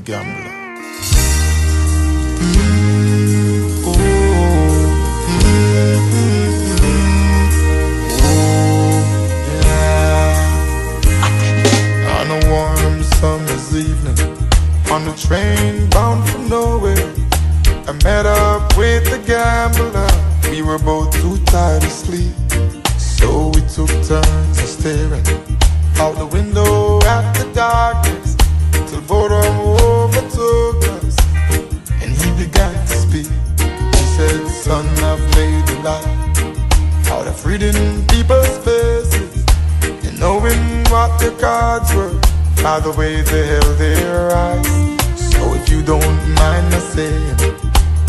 gambler. On a warm summer's evening, on the train bound for nowhere, I met up with a gambler. We were both too tired to sleep, so we took turns of staring out the window at the darkness, till boredom overtook us, and he began to speak. He said, "Son, I've made a life out of reading people's faces and knowing what their cards were by the way they held their eyes. So if you don't mind my saying,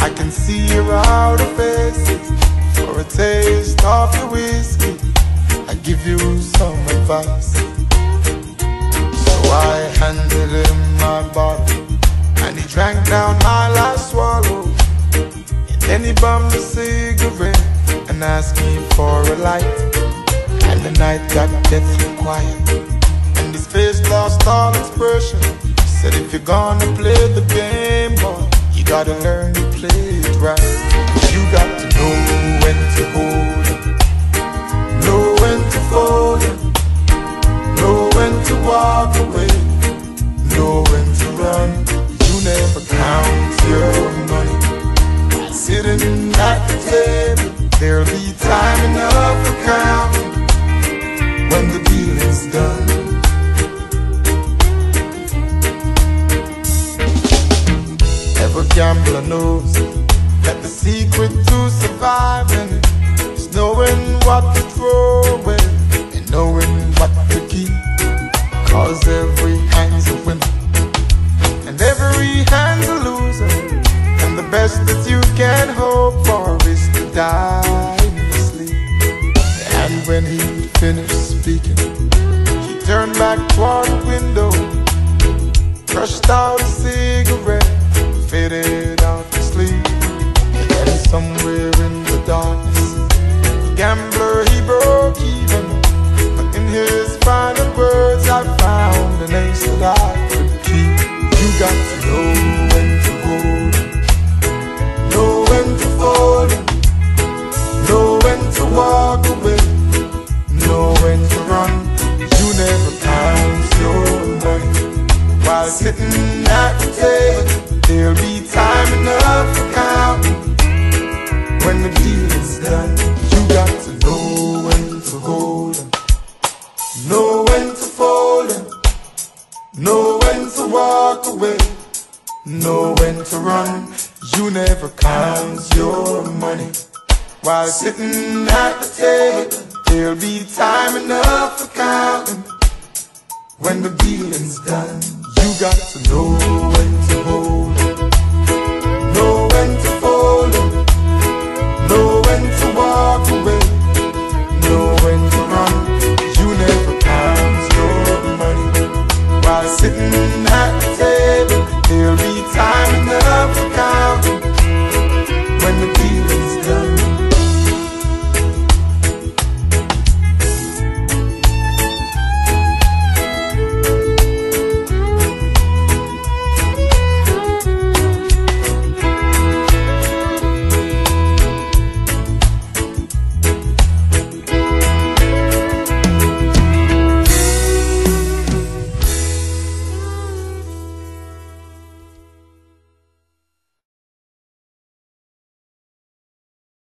I can see your outer faces. For a taste of your whiskey, I give you some advice." So I handed him my bottle, and he drank down my last swallow. And then he bummed a cigarette and asked me for a light. And the night got deathly quiet, and his face lost all expression. He said, "If you're gonna play the game, boy, you gotta learn to play it right. You got to know when to hold it, know when to fold it, know when to walk away, know when to run. You never count your money sitting at the table. There'll be time enough for counting when the dealing's done." Every gambler knows that the secret to surviving is knowing what to throw away and knowing what to keep. Cause every hand's a winner and every hand's a loser, and the best that you can hope for is to die in your sleep. And when he finished speaking, he turned back toward the window, crushed out a cigarette, faded off to sleep. And somewhere in the darkness, the gambler, he broke even. But in his final words, I found an ace that I could keep. You got to know when to hold it, know when to fold it, know when to walk away, know when to run. You never count your money while sitting at the table. There'll be time enough for counting when the deal is done. You got to know when to hold 'em, know when to fold 'em, know when to walk away, know when to run. You never count your money while sitting at the table. There'll be time enough for counting when the dealing's done. You got to know when to hold 'em,